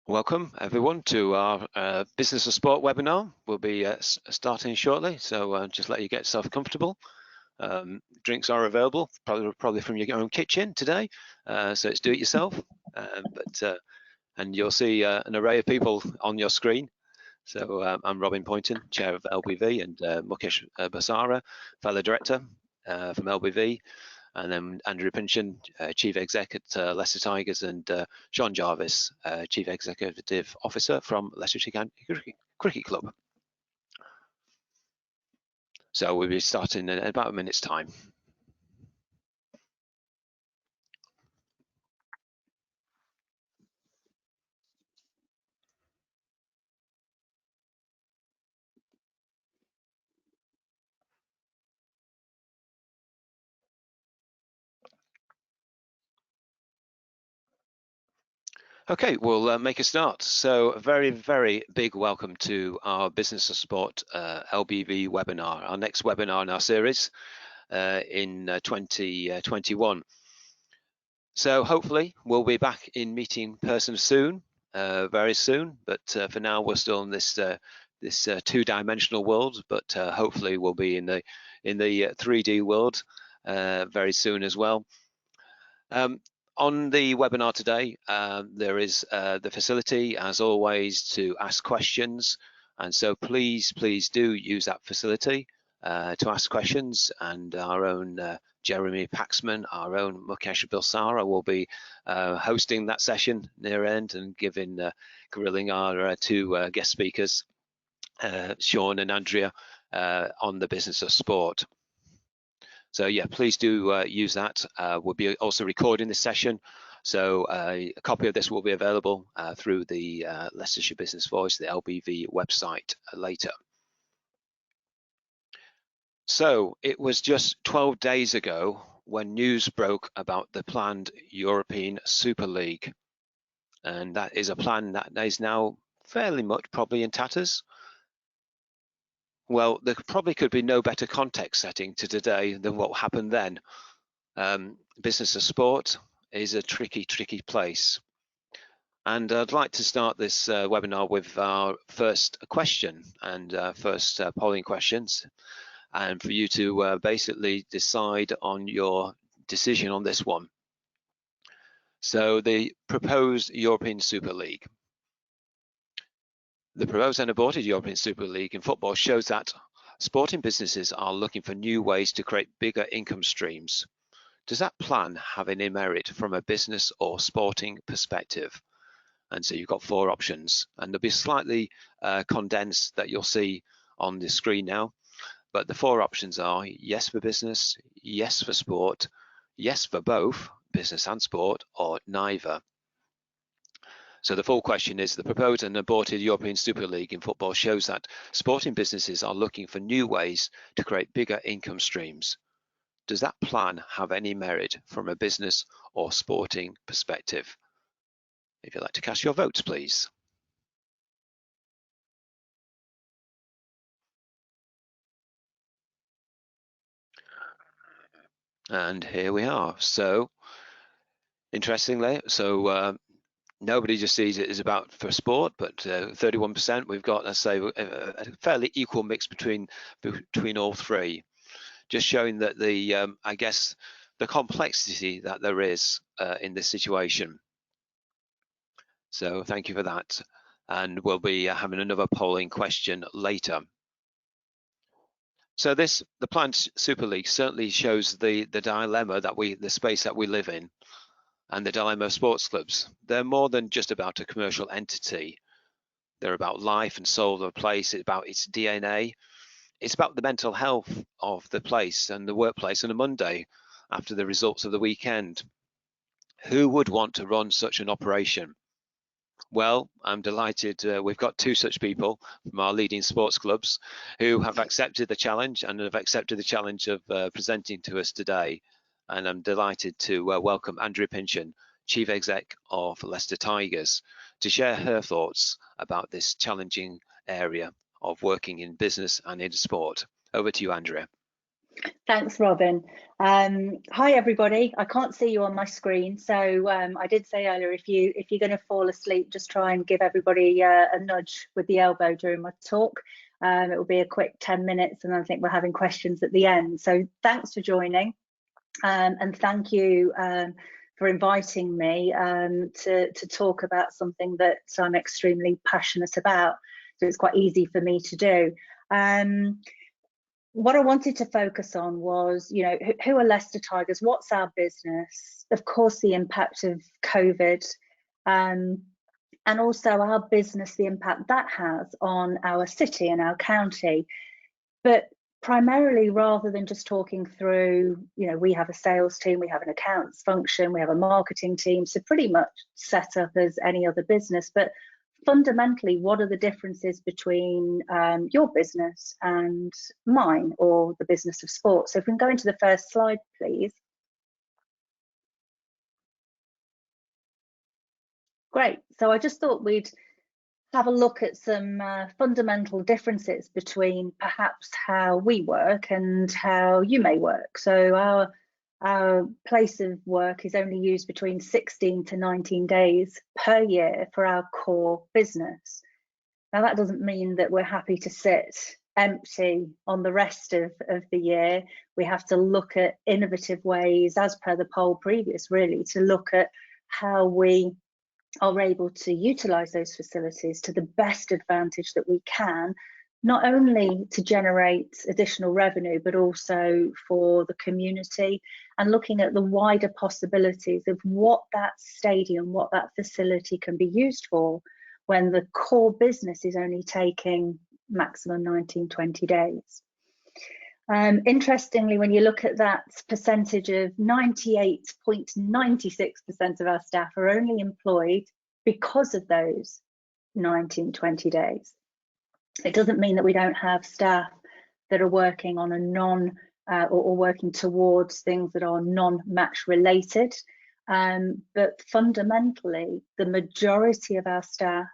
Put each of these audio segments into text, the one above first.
Welcome everyone to our Business of Sport webinar. We'll be starting shortly, so just let you get yourself comfortable. Drinks are available, probably from your own kitchen today, so it's do it yourself. And you'll see an array of people on your screen. So I'm Robin Pinchen, Chair of LBV, and Mukesh Basara, Fellow Director from LBV. And then Andrea Pinchen, Chief Exec at Leicester Tigers, and Sean Jarvis, Chief Executive Officer from Leicestershire Cricket Club. So we'll be starting in about a minute's time. Okay, we'll make a start. So a very, very big welcome to our Business of Sport LBV webinar, our next webinar in our series in 2021. So hopefully we'll be back in meeting person soon, very soon. But for now, we're still in this two-dimensional world. But hopefully we'll be in the 3D world very soon as well. On the webinar today, there is the facility, as always, to ask questions. And so please do use that facility to ask questions. And our own Jeremy Paxman, our own Mukesh Bilsara will be hosting that session near end and grilling our two guest speakers, Sean and Andrea, on the business of sport. So yeah, please do use that. We'll be also recording this session, so a copy of this will be available through the Leicestershire Business Voice, the LBV website later. So it was just 12 days ago when news broke about the planned European Super League, and that is a plan that is now fairly much probably in tatters. Well, there probably could be no better context setting to today than what happened then. Business of sport is a tricky place. And I'd like to start this webinar with our first question and first polling questions, and for you to basically decide on your decision on this one. So the proposed European Super League. The proposed and aborted European Super League in football shows that sporting businesses are looking for new ways to create bigger income streams. Does that plan have any merit from a business or sporting perspective? And so you've got four options, and they'll be slightly condensed that you'll see on the screen now. But the four options are yes for business, yes for sport, yes for both business and sport, or neither. So the full question is, the proposed and aborted European Super League in football shows that sporting businesses are looking for new ways to create bigger income streams. Does that plan have any merit from a business or sporting perspective? If you'd like to cast your votes, please. And here we are. So interestingly, nobody just sees it as about for sport, but 31%. We've got, let's say, a fairly equal mix between all three, just showing that I guess the complexity that there is in this situation. So thank you for that, and we'll be having another polling question later. So the planned Super League certainly shows the dilemma that the space that we live in, and the dilemma of sports clubs. They're more than just about a commercial entity. They're about life and soul of the place. It's about its DNA. It's about the mental health of the place and the workplace on a Monday after the results of the weekend. Who would want to run such an operation? Well, I'm delighted we've got two such people from our leading sports clubs who have accepted the challenge and have accepted the challenge of presenting to us today. And I'm delighted to welcome Andrea Pinchen, Chief Exec of Leicester Tigers, to share her thoughts about this challenging area of working in business and in sport. Over to you, Andrea. Thanks, Robin. Hi, everybody. I can't see you on my screen, so I did say earlier, if you're going to fall asleep, just try and give everybody a nudge with the elbow during my talk. It will be a quick 10 minutes, and I think we're having questions at the end. So thanks for joining, and thank you for inviting me to talk about something that I'm extremely passionate about. So it's quite easy for me to do. What I wanted to focus on was, who are Leicester Tigers? What's our business? Of course, the impact of COVID, and also our business, the impact that has on our city and our county. But primarily, rather than just talking through, we have a sales team, we have an accounts function, we have a marketing team, so pretty much set up as any other business. But fundamentally, what are the differences between your business and mine, or the business of sport? So if we can go into the first slide, please. Great. So I just thought we'd have a look at some fundamental differences between perhaps how we work and how you may work. So our place of work is only used between 16 to 19 days per year for our core business. Now, that doesn't mean that we're happy to sit empty on the rest of the year. We have to look at innovative ways, as per the poll previous, really, to look at how we are able to utilise those facilities to the best advantage that we can, not only to generate additional revenue, but also for the community, and looking at the wider possibilities of what that stadium, what that facility can be used for when the core business is only taking maximum 19-20 days. Interestingly, when you look at that percentage of 98.96% of our staff are only employed because of those 19-20 days. It doesn't mean that we don't have staff that are working on a or working towards things that are non-match related. But fundamentally, the majority of our staff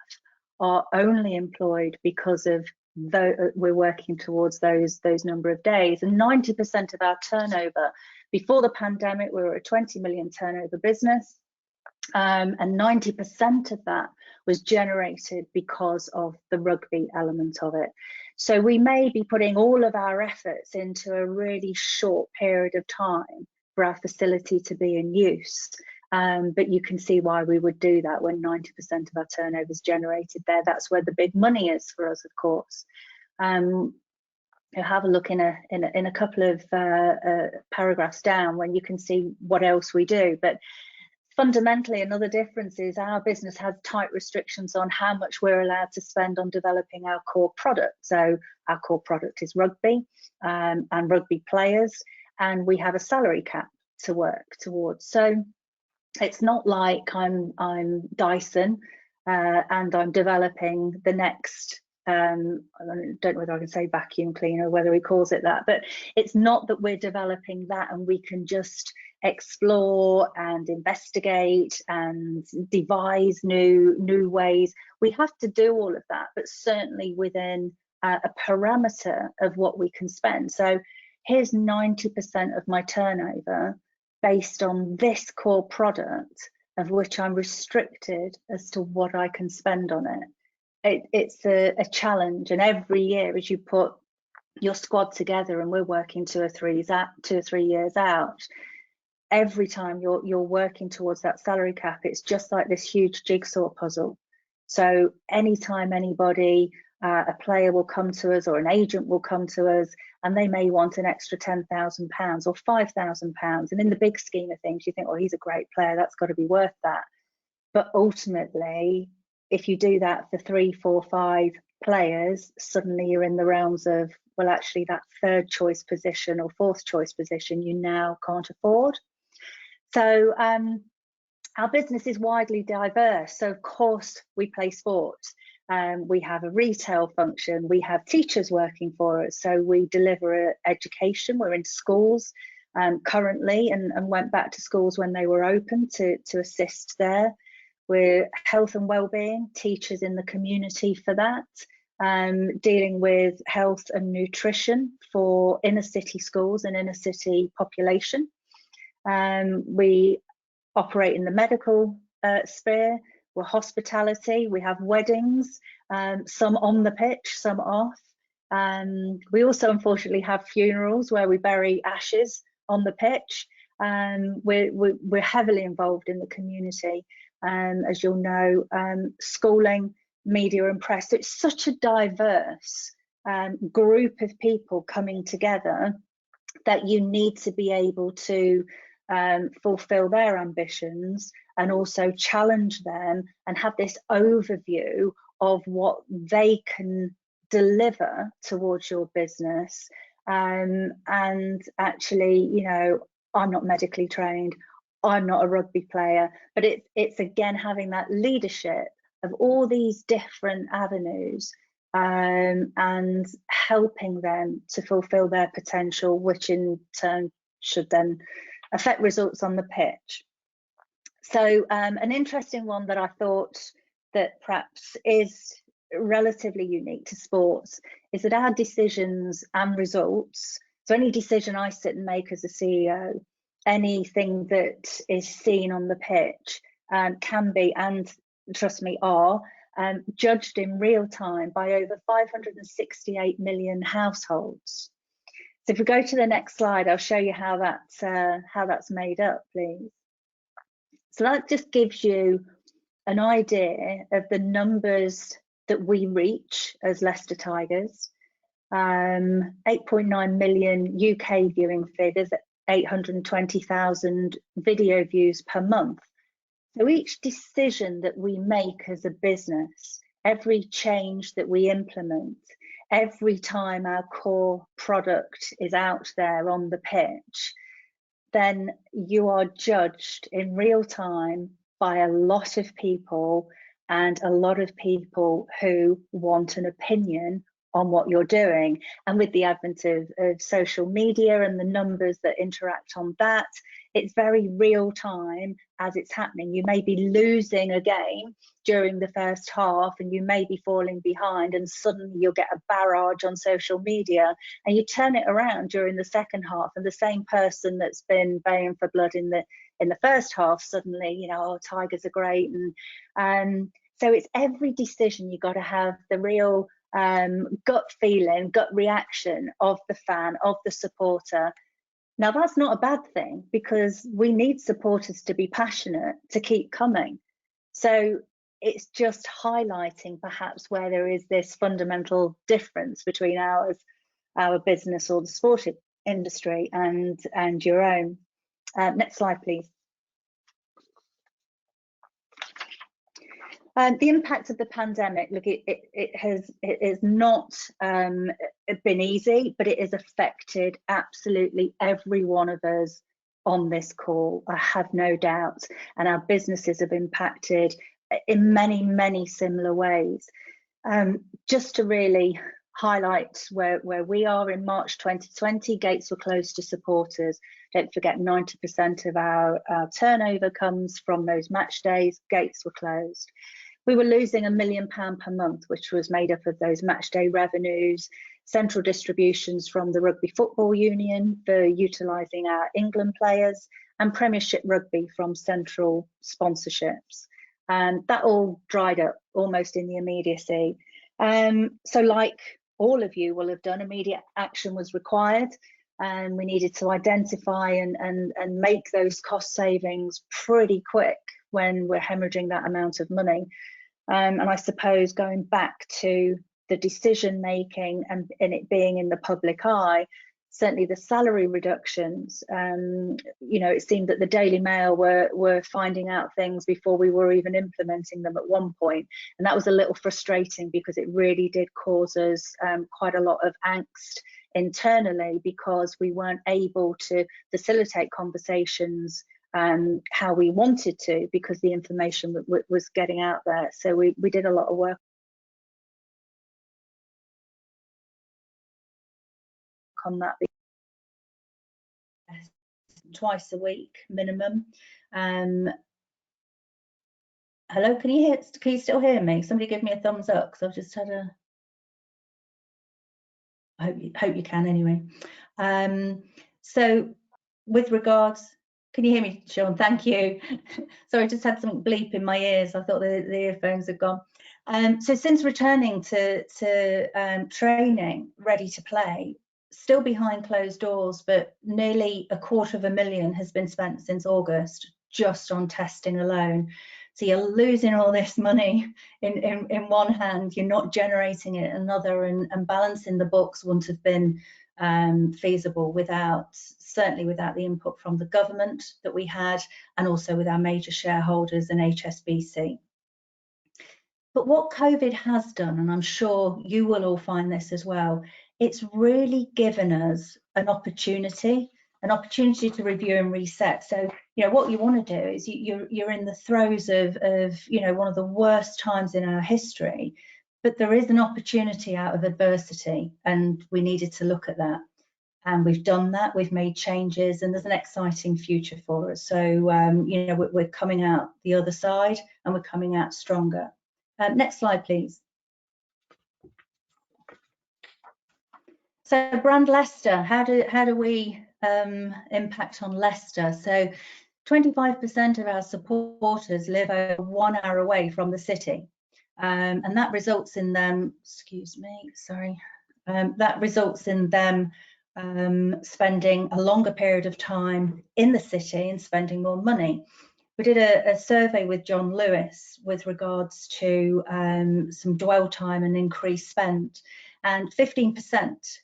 are only employed because of we're working towards those number of days. And 90% of our turnover, before the pandemic, we were a 20 million turnover business, and 90% of that was generated because of the rugby element of it. So we may be putting all of our efforts into a really short period of time for our facility to be in use. But you can see why we would do that when 90% of our turnover is generated there. That's where the big money is for us, of course. You'll have a look in a couple of paragraphs down when you can see what else we do. But fundamentally, another difference is our business has tight restrictions on how much we're allowed to spend on developing our core product. So our core product is rugby and rugby players, and we have a salary cap to work towards. So it's not like I'm Dyson and I'm developing the next, I don't know whether I can say vacuum cleaner, whether he calls it that, but it's not that we're developing that and we can just explore and investigate and devise new ways. We have to do all of that, but certainly within a parameter of what we can spend. So here's 90% of my turnover based on this core product, of which I'm restricted as to what I can spend on it. It's a challenge, and every year as you put your squad together, and we're working 2 or 3 years out, every time you're working towards that salary cap, it's just like this huge jigsaw puzzle. So anytime anybody, a player will come to us, or an agent will come to us, and they may want an extra £10,000 or £5,000. And in the big scheme of things, you think, oh, he's a great player, that's got to be worth that. But ultimately, if you do that for 3, 4, 5 players, suddenly you're in the realms of, well, actually that 3rd choice position or 4th choice position you now can't afford. So our business is widely diverse. So of course we play sports. We have a retail function, we have teachers working for us, so we deliver education. We're in schools currently, and went back to schools when they were open to assist there. We're health and wellbeing, teachers in the community for that. dealing with health and nutrition for inner city schools and inner city population. We operate in the medical sphere, we're hospitality, we have weddings, some on the pitch, some off. We also unfortunately have funerals where we bury ashes on the pitch. We're heavily involved in the community, as you'll know, schooling, media and press. So it's such a diverse group of people coming together that you need to be able to fulfill their ambitions and also challenge them and have this overview of what they can deliver towards your business. And actually, you know, I'm not medically trained, I'm not a rugby player, but it's again having that leadership of all these different avenues and helping them to fulfill their potential, which in turn should then affect results on the pitch. So an interesting one that I thought that perhaps is relatively unique to sports is that our decisions and results, so any decision I sit and make as a CEO, anything that is seen on the pitch can be, and trust me, are judged in real time by over 568 million households. So if we go to the next slide, I'll show you how that's made up, please. So that just gives you an idea of the numbers that we reach as Leicester Tigers. 8.9 million UK viewing figures, 820,000 video views per month. So each decision that we make as a business, every change that we implement, every time our core product is out there on the pitch, then you are judged in real time by a lot of people, and a lot of people who want an opinion on what you're doing. And with the advent of social media and the numbers that interact on that, it's very real time as it's happening. You may be losing a game during the first half and you may be falling behind, and suddenly you'll get a barrage on social media and you turn it around during the second half, and the same person that's been baying for blood in the first half suddenly, you know, oh, Tigers are great. And so it's every decision you got to have the real gut feeling, gut reaction of the fan, of the supporter. Now that's not a bad thing, because we need supporters to be passionate to keep coming. So it's just highlighting perhaps where there is this fundamental difference between our business or the sport industry and your own. Next slide, please. The impact of the pandemic, look, it has not been easy, but it has affected absolutely every one of us on this call, I have no doubt, and our businesses have impacted in many, many similar ways. Just to really highlight where we are, in March 2020, gates were closed to supporters. Don't forget, 90% of our turnover comes from those match days. Gates were closed. We were losing £1 million per month, which was made up of those match day revenues, central distributions from the Rugby Football Union for utilising our England players, and Premiership Rugby from central sponsorships. And that all dried up almost in the immediacy. So like all of you will have done, immediate action was required, and we needed to identify and make those cost savings pretty quick when we're hemorrhaging that amount of money. And I suppose going back to the decision making and it being in the public eye, certainly the salary reductions, you know, it seemed that the Daily Mail were finding out things before we were even implementing them at one point. And that was a little frustrating, because it really did cause us quite a lot of angst internally, because we weren't able to facilitate conversations how we wanted to, because the information was getting out there. So we did a lot of work on that, twice a week minimum. Hello, can you still hear me? Somebody give me a thumbs up, because I've just had a hope you can anyway. So with regards, can you hear me, Sean? Thank you. Sorry, I just had something bleep in my ears. I thought the earphones had gone. So since returning to training, ready to play, still behind closed doors, but nearly $250,000 has been spent since August just on testing alone. So you're losing all this money in one hand, you're not generating it in another, and balancing the books wouldn't have been feasible certainly without the input from the government that we had, and also with our major shareholders and HSBC. But what COVID has done, and I'm sure you will all find this as well, it's really given us an opportunity to review and reset. So, what you want to do is you're in the throes of one of the worst times in our history, but there is an opportunity out of adversity, and we needed to look at that. And we've done that, we've made changes, and there's an exciting future for us. So, we're coming out the other side, and we're coming out stronger. Next slide, please. So brand Leicester, how do we impact on Leicester? So 25% of our supporters live over 1 hour away from the city, and that results in them, that results in them spending a longer period of time in the city and spending more money. We did a survey with John Lewis with regards to some dwell time and increased spend, and 15%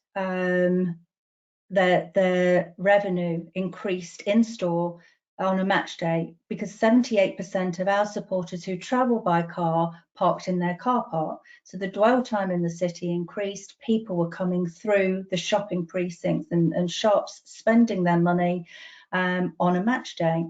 their revenue increased in store on a match day, because 78% of our supporters who travel by car parked in their car park. So the dwell time in the city increased, people were coming through the shopping precincts and shops, spending their money on a match day.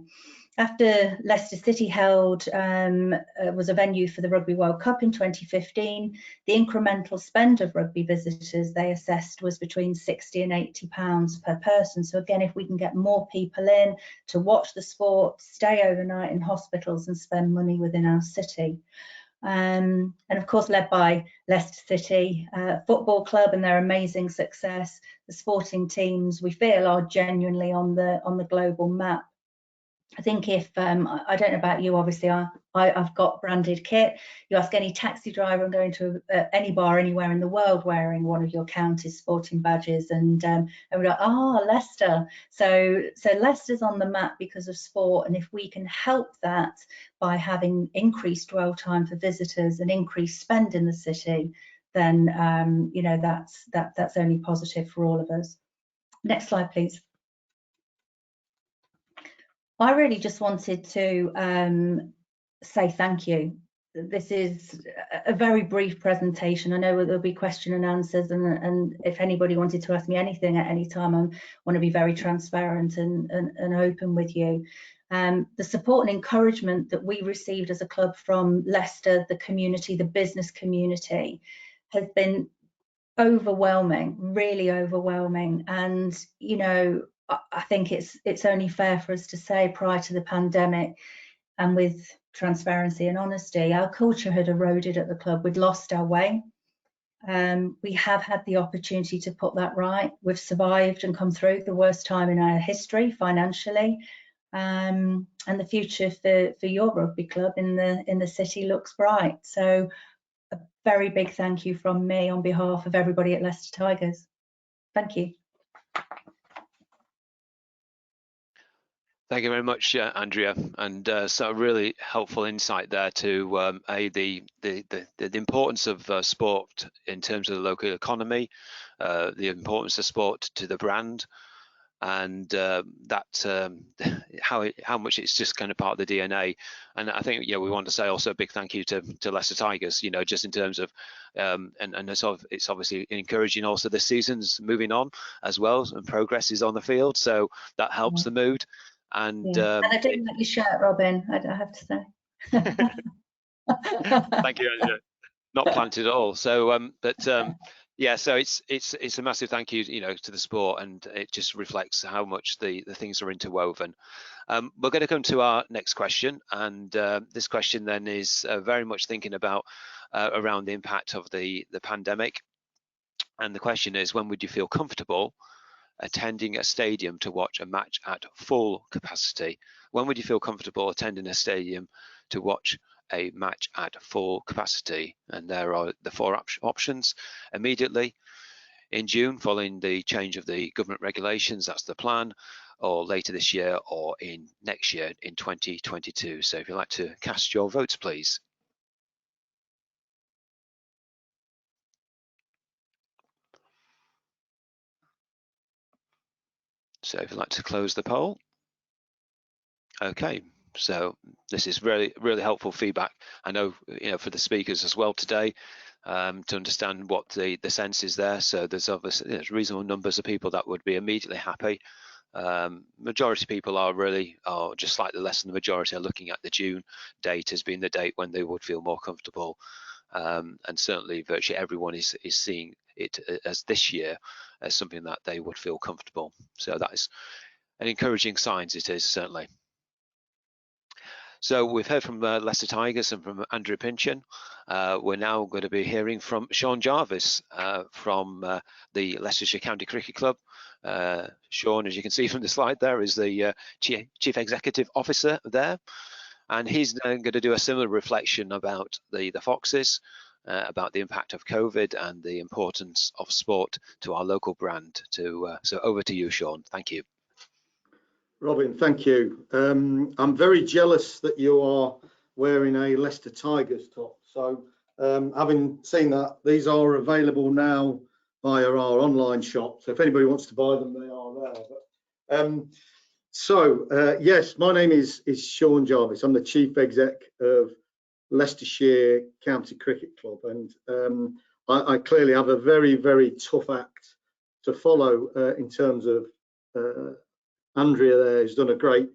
After Leicester City was a venue for the Rugby World Cup in 2015, the incremental spend of rugby visitors they assessed was between £60 and £80 per person. So again, if we can get more people in to watch the sport, stay overnight in hospitals and spend money within our city. And of course, led by Leicester City Football Club and their amazing success, the sporting teams we feel are genuinely on the global map. I think if, I don't know about you, obviously I've got branded kit. You ask any taxi driver, I'm going to any bar anywhere in the world wearing one of your county's sporting badges, and we're like, Leicester. So Leicester's on the map because of sport, and if we can help that by having increased dwell time for visitors and increased spend in the city, then that's only positive for all of us. Next slide, please. I really just wanted to say thank you. This is a very brief presentation. I know there'll be question and answers, and if anybody wanted to ask me anything at any time, I want to be very transparent and open with you. The support and encouragement that we received as a club from Leicester, the community, the business community, has been overwhelming, really overwhelming. And I think it's only fair for us to say, prior to the pandemic, and with transparency and honesty, our culture had eroded at the club. We'd lost our way. We have had the opportunity to put that right. We've survived and come through the worst time in our history financially, and the future for your rugby club in the city looks bright. So a very big thank you from me on behalf of everybody at Leicester Tigers. Thank you. Thank you very much, Andrea, and so really helpful insight there to the importance of sport in terms of the local economy, the importance of sport to the brand, and how much it's just kind of part of the DNA. And I think we want to say also a big thank you to Leicester Tigers, just in terms of and it's obviously encouraging also the season's moving on as well, and progress is on the field, so that helps the mood. And I didn't like your shirt, Robin, I have to say. Thank you, Andrea. Not planted at all. So yeah, so it's a massive thank you, to the sport, and it just reflects how much the things are interwoven. We're going to come to our next question, and this question then is very much thinking about around the impact of the pandemic. And the question is, when would you feel comfortable attending a stadium to watch a match at full capacity? When would you feel comfortable attending a stadium to watch a match at full capacity? And there are the four options. Immediately in June, following the change of the government regulations, that's the plan, or later this year, or in next year in 2022. So if you'd like to cast your votes, please. So if you'd like to close the poll. Okay, so this is really helpful feedback. I know, for the speakers as well today, to understand what the sense is there. So there's obviously reasonable numbers of people that would be immediately happy. Majority of people are just slightly less than the majority are looking at the June date as being the date when they would feel more comfortable. And certainly virtually everyone is seeing it as this year as something that they would feel comfortable. So that is an encouraging signs, it is certainly. So we've heard from Leicester Tigers and from Andrea Pinchen. We're now going to be hearing from Sean Jarvis from the Leicestershire County Cricket Club. Sean, as you can see from the slide there, is the Chief Executive Officer there. And he's now going to do a similar reflection about the Foxes, about the impact of COVID and the importance of sport to our local brand. So over to you, Sean. Thank you. Robin, thank you. I'm very jealous that you are wearing a Leicester Tigers top. So having seen that, these are available now via our online shop. So if anybody wants to buy them, they are there. Yes, my name is Sean Jarvis. I'm the Chief Exec of Leicestershire County Cricket Club. And I clearly have a very, very tough act to follow in terms of Andrea there has done a great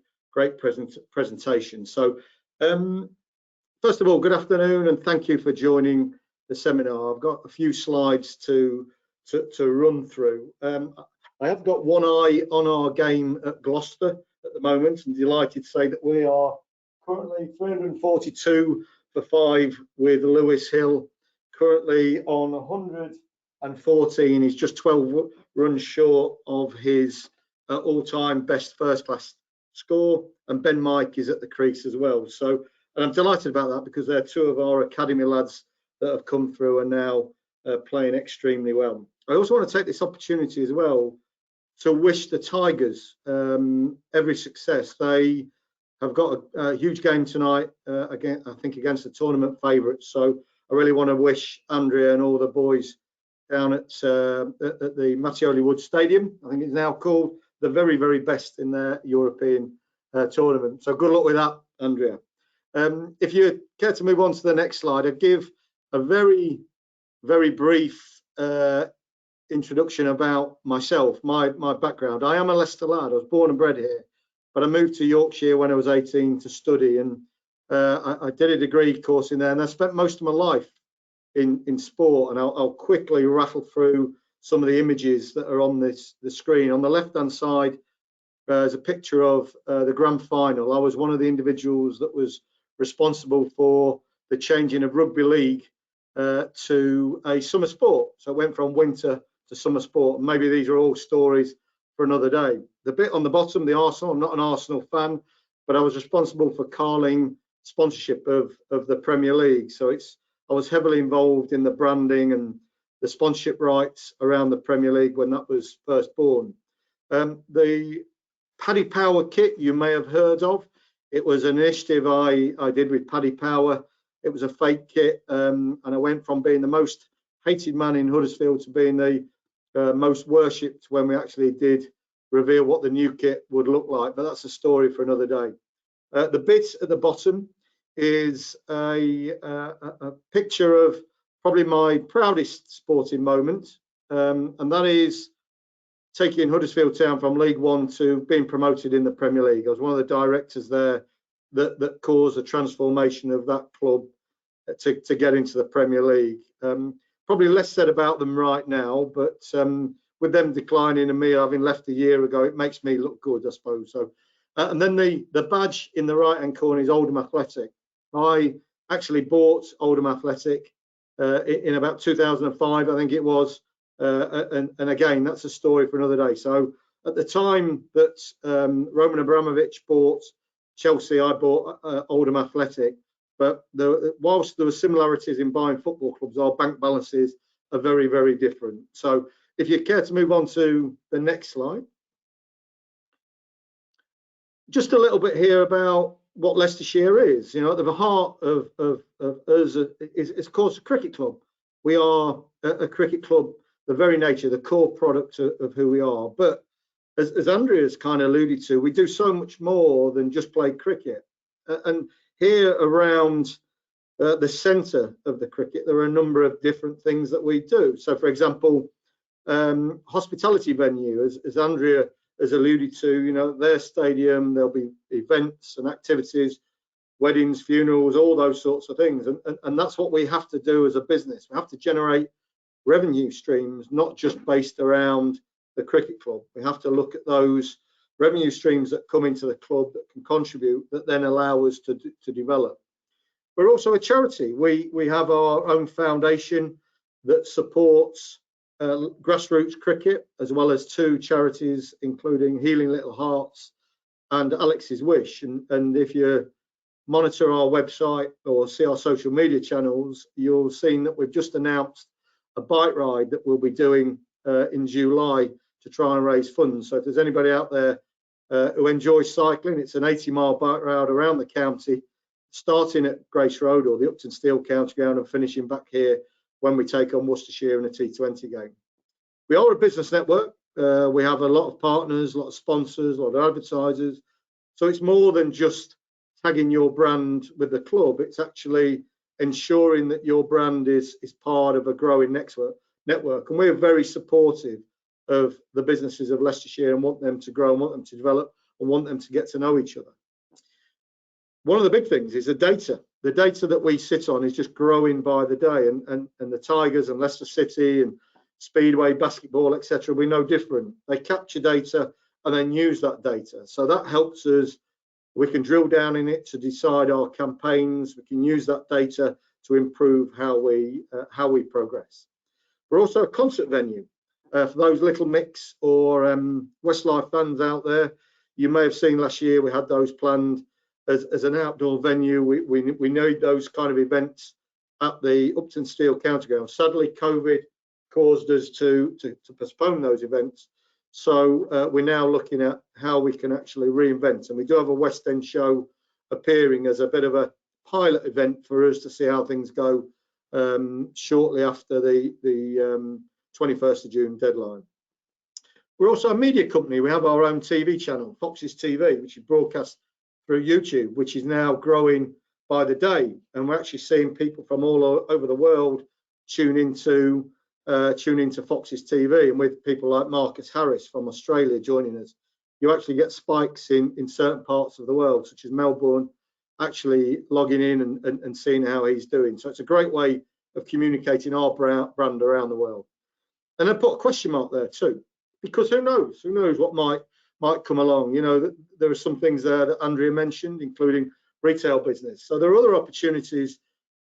presentation. So first of all, good afternoon and thank you for joining the seminar. I've got a few slides to run through. I have got one eye on our game at Gloucester at the moment, and delighted to say that we are currently 342 for 5 with Lewis Hill, currently on 114. He's just 12 runs short of his all-time best first-class score, and Ben Mike is at the crease as well. So, and I'm delighted about that because they're 2 of our academy lads that have come through and now playing extremely well. I also want to take this opportunity as well to wish the Tigers every success. They have got a huge game tonight, again, I think against the tournament favourites. So I really want to wish Andrea and all the boys down at the Mattioli Wood Stadium, I think it's now called, the very, very best in their European tournament. So good luck with that, Andrea. If you care to move on to the next slide, I'd give a very, very brief introduction about myself, my background. I am a Leicester lad. I was born and bred here, but I moved to Yorkshire when I was 18 to study, and I did a degree course in there, and I spent most of my life in sport. And I'll quickly rattle through some of the images that are on the screen. On the left-hand side, there's a picture of the grand final. I was one of the individuals that was responsible for the changing of rugby league to a summer sport. So it went from winter to summer sport. And maybe these are all stories for another day. The bit on the bottom, the Arsenal, I'm not an Arsenal fan, but I was responsible for Carling sponsorship of the Premier League. So I was heavily involved in the branding and the sponsorship rights around the Premier League when that was first born. The Paddy Power kit you may have heard of. It was an initiative I did with Paddy Power. It was a fake kit, and I went from being the most hated man in Huddersfield to being the most worshipped when we actually did reveal what the new kit would look like. But that's a story for another day. The bit at the bottom is a picture of probably my proudest sporting moment, and that is taking Huddersfield Town from League One to being promoted in the Premier League. I was one of the directors there that caused the transformation of that club to get into the Premier League. Probably less said about them right now, but with them declining and me having left a year ago, it makes me look good, I suppose. So, and then the badge in the right-hand corner is Oldham Athletic. I actually bought Oldham Athletic in about 2005, I think it was, And again, that's a story for another day. So at the time that Roman Abramovich bought Chelsea, I bought Oldham Athletic. But whilst there were similarities in buying football clubs, our bank balances are very, very different. So if you care to move on to the next slide. Just a little bit here about what Leicestershire is. You know, at the heart of us is of course a cricket club. We are a cricket club, the very nature, the core product of who we are. But as Andrea's kind of alluded to, we do so much more than just play cricket. And here around the centre of the cricket, there are a number of different things that we do. So, for example, hospitality venue, as Andrea has alluded to, you know, their stadium, there'll be events and activities, weddings, funerals, all those sorts of things. And that's what we have to do as a business. We have to generate revenue streams, not just based around the cricket club. We have to look at those revenue streams that come into the club that can contribute, that then allow us to develop. We're also a charity. We have our own foundation that supports grassroots cricket, as well as 2 charities, including Healing Little Hearts and Alex's Wish. And if you monitor our website or see our social media channels, you'll see that we've just announced a bike ride that we'll be doing in July to try and raise funds. So if there's anybody out there who enjoys cycling, it's an 80-mile bike ride around the county, starting at Grace Road or the Upton Steel County Ground and finishing back here when we take on Worcestershire in a T20 game. We are a business network. We have a lot of partners, a lot of sponsors, a lot of advertisers. So it's more than just tagging your brand with the club. It's actually ensuring that your brand is part of a growing network. And we're very supportive of the businesses of Leicestershire and want them to grow and want them to develop and want them to get to know each other. One of the big things is the data. The data that we sit on is just growing by the day, and the Tigers and Leicester City and Speedway, basketball, etc. we're no different. They capture data and then use that data. So that helps us. We can drill down in it to decide our campaigns. We can use that data to improve how we progress. We're also a concert venue. For those Little Mix or Westlife fans out there, you may have seen last year we had those planned as an outdoor venue. We need those kind of events at the Upton Steel County Ground. Sadly, COVID caused us to postpone those events. So we're now looking at how we can actually reinvent. And we do have a West End show appearing as a bit of a pilot event for us to see how things go shortly after the 21st of June deadline. We're also a media company. We have our own TV channel, Fox's TV, which is broadcast through YouTube, which is now growing by the day. And we're actually seeing people from all over the world tune into Fox's TV, and with people like Marcus Harris from Australia joining us, you actually get spikes in certain parts of the world, such as Melbourne, actually logging in and seeing how he's doing. So it's a great way of communicating our brand around the world. And I put a question mark there too, because who knows what might come along. You know, there are some things there that Andrea mentioned, including retail business. So there are other opportunities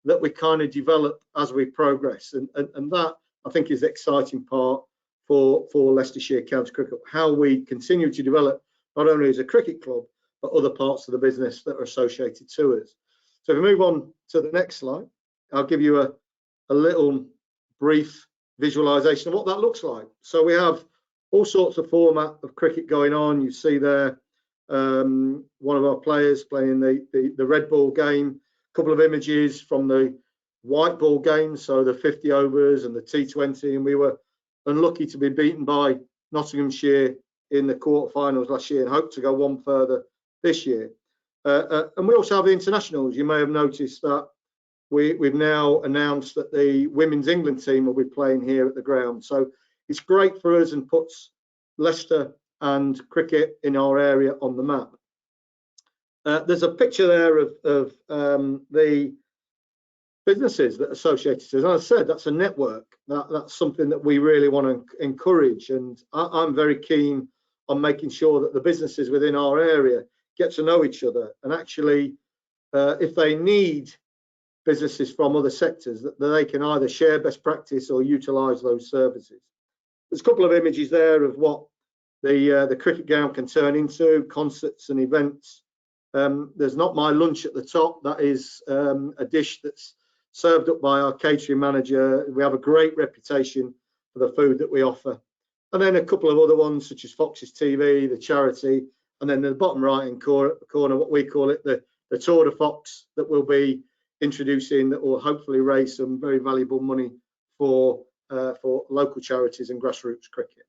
that we kind of develop as we progress, and that I think is the exciting part for Leicestershire County Cricket, how we continue to develop not only as a cricket club, but other parts of the business that are associated to us. So if we move on to the next slide, I'll give you a little brief visualization of what that looks like. So we have all sorts of format of cricket going on. You see there one of our players playing the red ball game, a couple of images from the white ball game, so the 50 overs and the T20, and we were unlucky to be beaten by Nottinghamshire in the quarterfinals last year and hope to go one further this year. And we also have the internationals. You may have noticed that we've now announced that the women's England team will be playing here at the ground. So it's great for us and puts Leicester and cricket in our area on the map. There's a picture there of the businesses that are associated to us. As I said, that's a network. That's something that we really want to encourage. And I'm very keen on making sure that the businesses within our area get to know each other. And actually, if they need businesses from other sectors, that they can either share best practice or utilise those services. There's a couple of images there of what the cricket ground can turn into, concerts and events. There's not my lunch at the top. That is a dish that's served up by our catering manager. We have a great reputation for the food that we offer. And then a couple of other ones, such as Fox's TV, the charity, and then the bottom right-hand corner, what we call it, the Tour de Fox, that we'll be introducing, that will hopefully raise some very valuable money for local charities and grassroots cricket.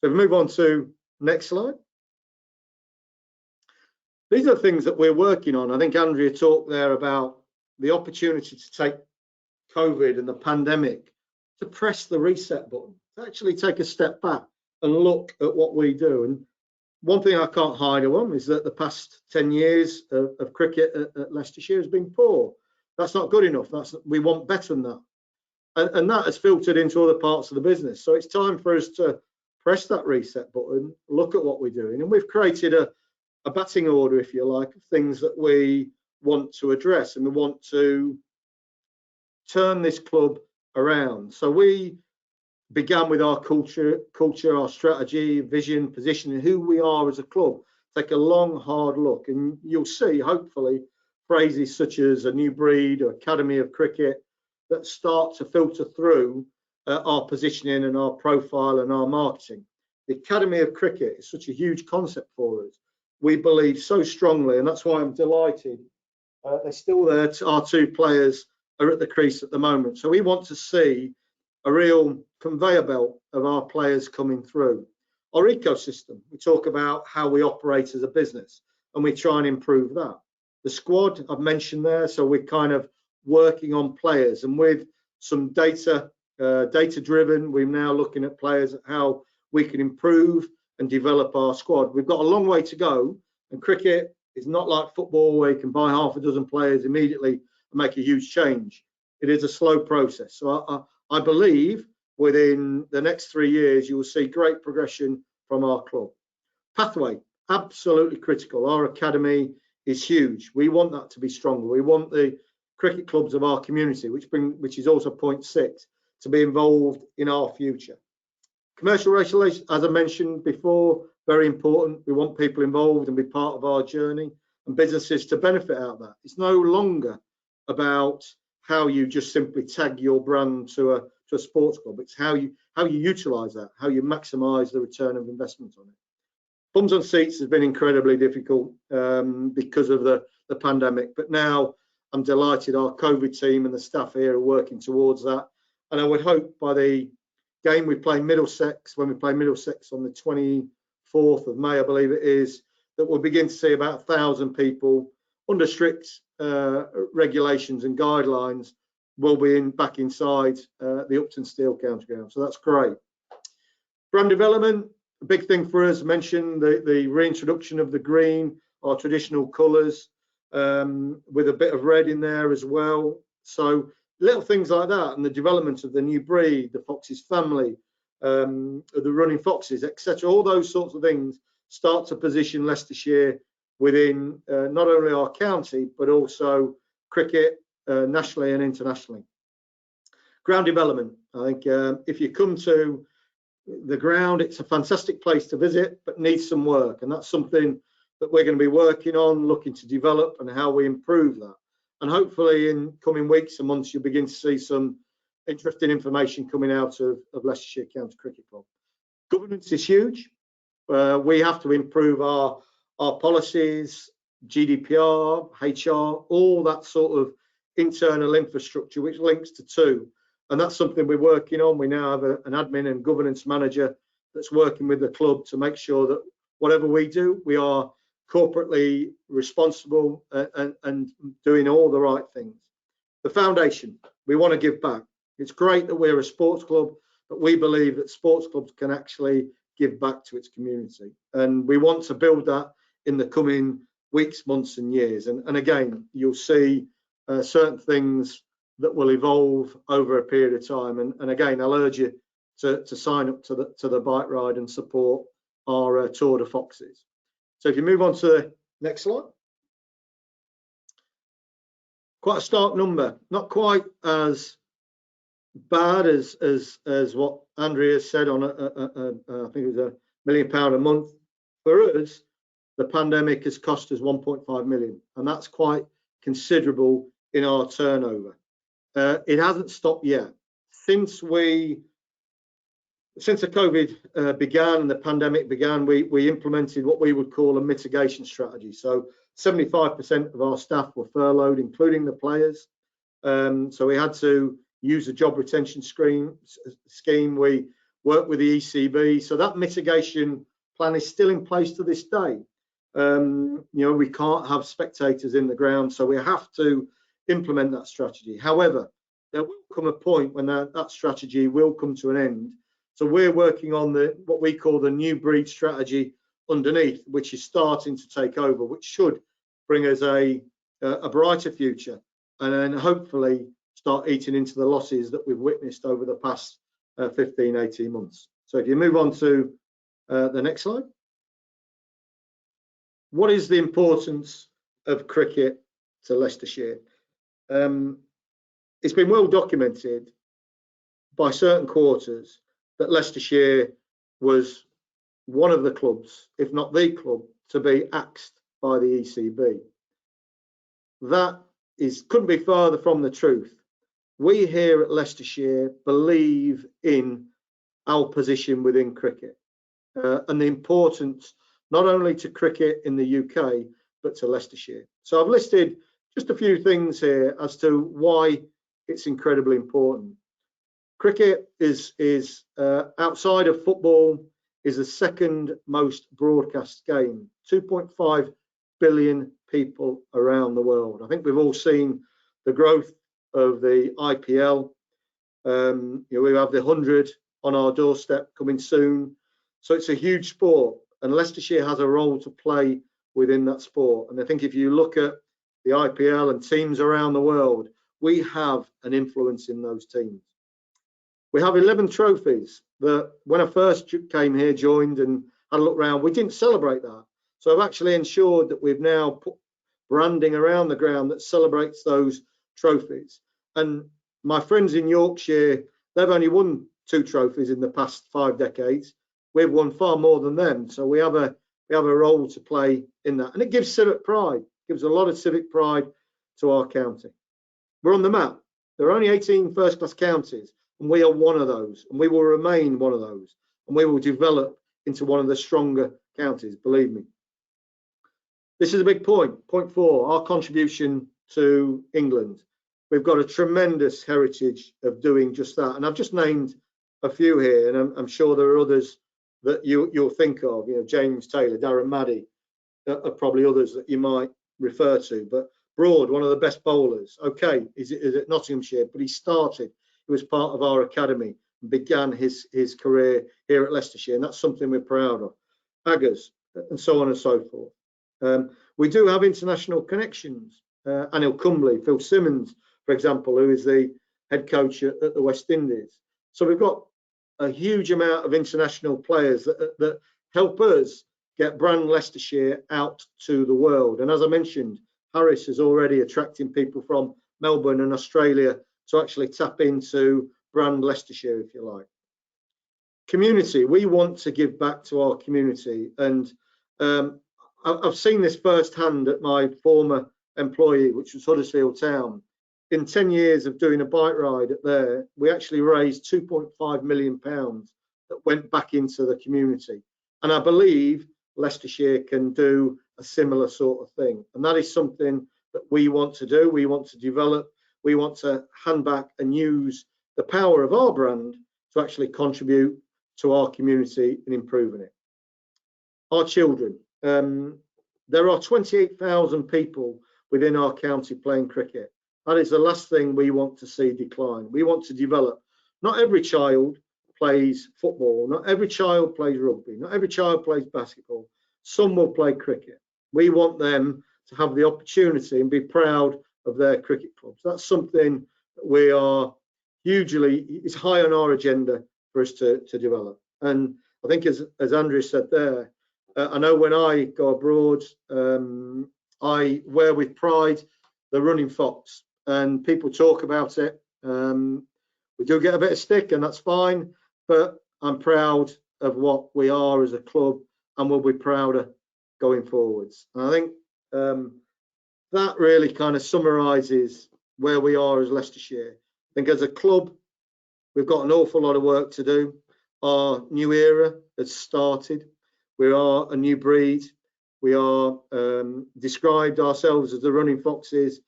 So we move on to next slide. These are things that we're working on. I think Andrea talked there about the opportunity to take COVID and the pandemic to press the reset button, to actually take a step back and look at what we do. And one thing I can't hide on is that the past 10 years of cricket at Leicestershire has been poor. That's not good enough. We want better than that. And that has filtered into other parts of the business. So it's time for us to press that reset button, look at what we're doing. And we've created a batting order, if you like, of things that we want to address, and we want to turn this club around. So we began with our culture, our strategy, vision, positioning, who we are as a club. Take a long, hard look, and you'll see, hopefully, phrases such as a new breed or academy of cricket that start to filter through our positioning and our profile and our marketing. The Academy of Cricket is such a huge concept for us. We believe so strongly, and that's why I'm delighted. They're still there. Our two players are at the crease at the moment. So we want to see a real conveyor belt of our players coming through. Our ecosystem, we talk about how we operate as a business, and we try and improve that. The squad I've mentioned there, so we're kind of working on players, and with some data driven, we're now looking at players, how we can improve and develop our squad. We've got a long way to go, and cricket is not like football where you can buy half a dozen players immediately and make a huge change. It is a slow process. So I believe within the next 3 years, you will see great progression from our club. Pathway, absolutely critical. Our academy is huge. We want that to be stronger. We want the cricket clubs of our community, which is also point 6, to be involved in our future. Commercial relations, as I mentioned before, very important. We want people involved and be part of our journey, and businesses to benefit out of that. It's no longer about how you just simply tag your brand to a sports club. It's how you utilize that, how you maximize the return of investment on it. Bums on seats has been incredibly difficult because of the pandemic, but now I'm delighted our COVID team and the staff here are working towards that. And I would hope by the game we play Middlesex, when we play Middlesex on the 24th of May, I believe it is, that we'll begin to see about 1,000 people under strict regulations and guidelines will be back inside the Upton Steel County Ground. So that's great. Brand development, a big thing for us. Mentioned the reintroduction of the green, our traditional colours, with a bit of red in there as well. So little things like that, and the development of the new breed, the Foxes family, the running foxes, etc. All those sorts of things start to position Leicestershire within not only our county but also cricket nationally and internationally. Ground development. I think if you come to the ground, it's a fantastic place to visit, but needs some work, and that's something that we're going to be working on, looking to develop and how we improve that. And hopefully in coming weeks and months, you'll begin to see some interesting information coming out of Leicestershire County Cricket Club. Governance is huge. We have to improve our policies, GDPR, HR, all that sort of internal infrastructure, which links to two. And that's something we're working on. We now have an admin and governance manager that's working with the club to make sure that whatever we do, we are corporately responsible and doing all the right things. The foundation, we want to give back. It's great that we're a sports club, but we believe that sports clubs can actually give back to its community. And we want to build that in the coming weeks, months and years. And again, you'll see certain things that will evolve over a period of time. And again, I'll urge you to sign up to the bike ride and support our Tour de Foxes. So if you move on to the next slide. Quite a stark number, not quite as bad as what Andrea said on I think it was £1 million a month. For us, the pandemic has cost us 1.5 million, and that's quite considerable in our turnover. It hasn't stopped yet. Since the COVID began and the pandemic began, we implemented what we would call a mitigation strategy. So 75% of our staff were furloughed, including the players. So we had to use a job retention scheme. We worked with the ECB. So that mitigation plan is still in place to this day. We can't have spectators in the ground, so we have to implement that strategy. However, there will come a point when that strategy will come to an end. So we're working on what we call the new breed strategy underneath, which is starting to take over, which should bring us a brighter future, and then hopefully start eating into the losses that we've witnessed over the past 15, 18 months. So if you move on to the next slide. What is the importance of cricket to Leicestershire? It's been well documented by certain quarters that Leicestershire was one of the clubs, if not the club, to be axed by the ECB. That couldn't be further from the truth. We here at Leicestershire believe in our position within cricket and the importance not only to cricket in the UK, but to Leicestershire. So I've listed just a few things here as to why it's incredibly important. Cricket is outside of football, is the second most broadcast game. 2.5 billion people around the world. I think we've all seen the growth of the IPL. We have the 100 on our doorstep coming soon. So it's a huge sport, and Leicestershire has a role to play within that sport. And I think if you look at the IPL and teams around the world, we have an influence in those teams. We have 11 trophies that when I first came here, joined and had a look around, we didn't celebrate that. So I've actually ensured that we've now put branding around the ground that celebrates those trophies. And my friends in Yorkshire, they've only won 2 trophies in the past 5 decades. We've won far more than them. So we have a role to play in that. And it gives civic pride, gives a lot of civic pride to our county. We're on the map. There are only 18 first-class counties, and we are one of those, and we will remain one of those, and we will develop into one of the stronger counties, believe me. This is a big point. Point 4, our contribution to England. We've got a tremendous heritage of doing just that, and I've just named a few here, and I'm sure there are others that you'll think of. James Taylor, Darren Maddy, are probably others that you might refer to. But Broad, one of the best bowlers. Okay, is at Nottinghamshire, but he started. He was part of our academy and began his career here at Leicestershire, and that's something we're proud of. Aggers, and so on and so forth. We do have international connections. Anil Kumble, Phil Simmons, for example, who is the head coach at the West Indies. So we've got a huge amount of international players that help us get brand Leicestershire out to the world. And as I mentioned, Harris is already attracting people from Melbourne and Australia to actually tap into brand Leicestershire, if you like. Community, we want to give back to our community. And I've seen this firsthand at my former employee, which was Huddersfield Town. In 10 years of doing a bike ride at there, we actually raised £2.5 million that went back into the community. And I believe Leicestershire can do a similar sort of thing. And that is something that we want to do. We want to develop. We want to hand back and use the power of our brand to actually contribute to our community and improving it. Our children. There are 28,000 people within our county playing cricket. That is the last thing we want to see decline. We want to develop. Not every child plays football. Not every child plays rugby. Not every child plays basketball. Some will play cricket. We want them to have the opportunity and be proud of their cricket clubs. That's something that we are it's high on our agenda for us to develop. And I think as Andrea said there, I know when I go abroad, I wear with pride the running fox, and people talk about it. We do get a bit of stick, and that's fine, but I'm proud of what we are as a club, and we'll be prouder going forwards. And I think that really kind of summarises where we are as Leicestershire. I think as a club, we've got an awful lot of work to do. Our new era has started. We are a new breed. We are described ourselves as the running foxes.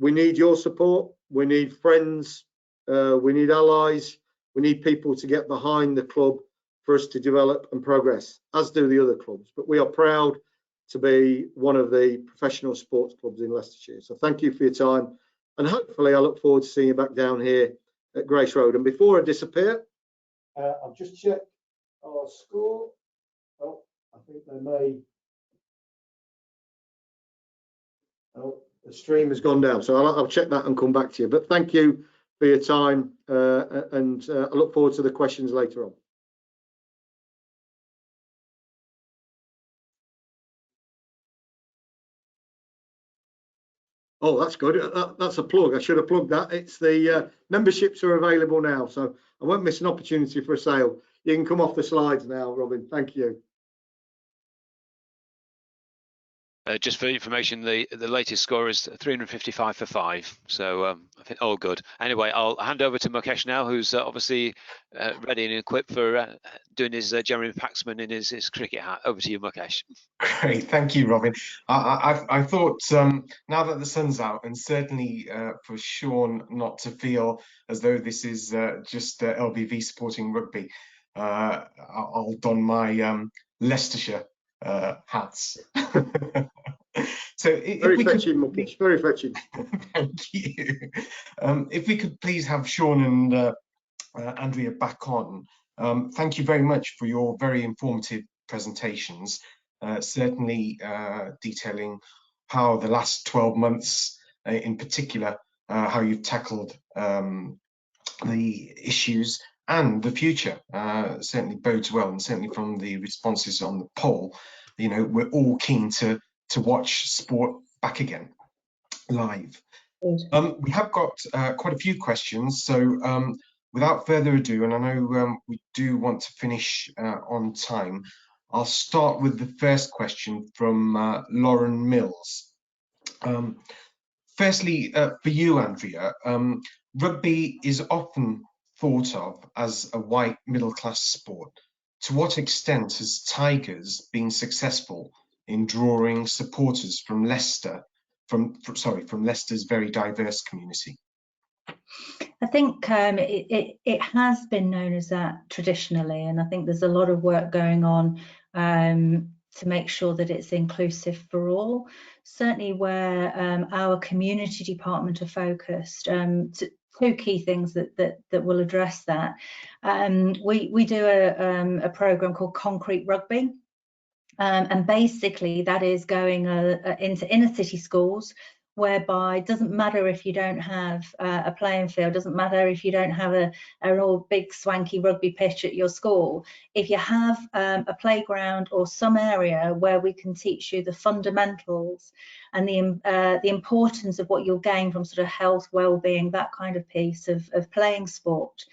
We need your support. We need friends. We need allies. We need people to get behind the club for us to develop and progress, as do the other clubs. But we are proud to be one of the professional sports clubs in Leicestershire. So thank you for your time. And hopefully I look forward to seeing you back down here at Grace Road. And before I disappear, I've just checked our score. Oh, I think they may. Oh, the stream has gone down. So I'll check that and come back to you. But thank you for your time. And I look forward to the questions later on. Oh, that's good. That's a plug. I should have plugged that. It's the memberships are available now, so I won't miss an opportunity for a sale. You can come off the slides now, Robin. Thank you. Just for information, the latest score is 355 for 5. So I think all good. Anyway, I'll hand over to Mukesh now, who's obviously ready and equipped for doing his Jeremy Paxman in his cricket hat. Over to you, Mukesh. Great, thank you, Robin. I thought now that the sun's out, and certainly for Sean not to feel as though this is just LBV supporting rugby, I'll don my Leicestershire hats. So very fetching, Mukesh, very fetching. Thank you. If we could please have Sean and Andrea back on. Thank you very much for your very informative presentations, certainly detailing how the last 12 months in particular, how you've tackled the issues and the future certainly bodes well, and certainly from the responses on the poll, you know, we're all keen to watch sport back again live. We have got quite a few questions, so without further ado, and I know we do want to finish on time, I'll start with the first question from Lauren Mills. Firstly, for you, Andrea, rugby is often thought of as a white middle-class sport. To what extent has Tigers been successful in drawing supporters from Leicester, from Leicester's very diverse community? I think it has been known as that traditionally, and I think there's a lot of work going on to make sure that it's inclusive for all. Certainly where our community department are focused, two key things that will address that. We do a program called Concrete Rugby, and basically that is going into inner city schools, whereby it doesn't matter if you don't have a playing field, doesn't matter if you don't have an all big swanky rugby pitch at your school. If you have a playground or some area where we can teach you the fundamentals and the importance of what you'll gain from sort of health, well-being, that kind of piece of playing sport.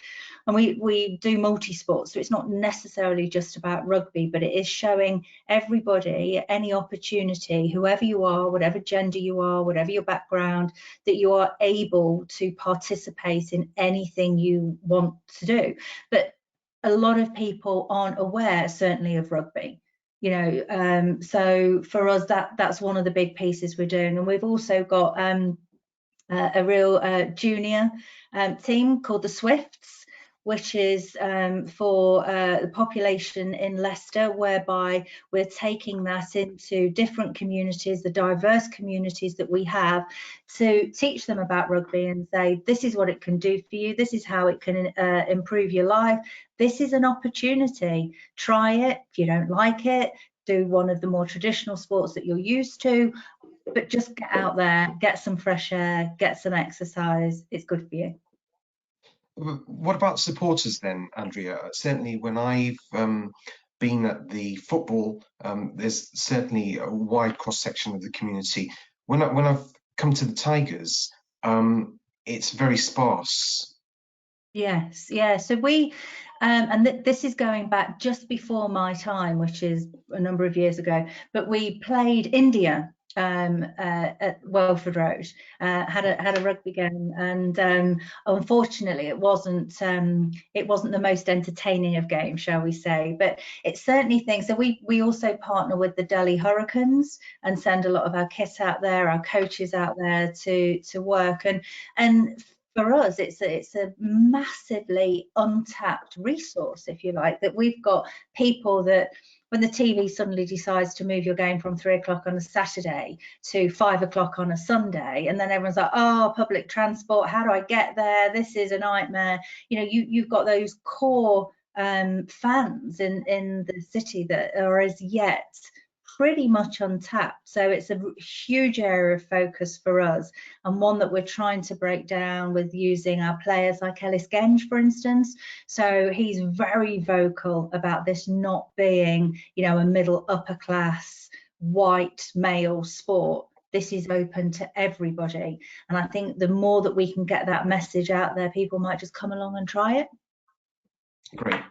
And we do multi-sport, so it's not necessarily just about rugby, but it is showing everybody any opportunity, whoever you are, whatever gender you are, whatever your background, that you are able to participate in anything you want to do. But a lot of people aren't aware, certainly, of rugby. You know, so for us, that's one of the big pieces we're doing. And we've also got a real junior team called the Swifts, which is for the population in Leicester, whereby we're taking that into different communities, the diverse communities that we have, to teach them about rugby and say, this is what it can do for you, this is how it can improve your life, this is an opportunity, try it. If you don't like it, do one of the more traditional sports that you're used to, but just get out there, get some fresh air, get some exercise, it's good for you. What about supporters then, Andrea? Certainly when I've been at the football, there's certainly a wide cross-section of the community. When I've come to the Tigers, it's very sparse. Yes, yeah. So we, and this is going back just before my time, which is a number of years ago, but we played India at Welford Road, had a rugby game, and unfortunately it wasn't the most entertaining of games, shall we say, but it's certainly things. So we also partner with the Delhi Hurricanes and send a lot of our kit out there, our coaches out there to work, and for us, it's a massively untapped resource, if you like, that we've got people that when the TV suddenly decides to move your game from 3 o'clock on a Saturday to 5 o'clock on a Sunday, and then everyone's like, oh, public transport, how do I get there? This is a nightmare. You know, you've got those core fans in the city that are as yet pretty much untapped. So it's a huge area of focus for us, and one that we're trying to break down with using our players like Ellis Genge, for instance. So he's very vocal about this not being, you know, a middle upper class white male sport. This is open to everybody, and I think the more that we can get that message out there, people might just come along and try it. Great.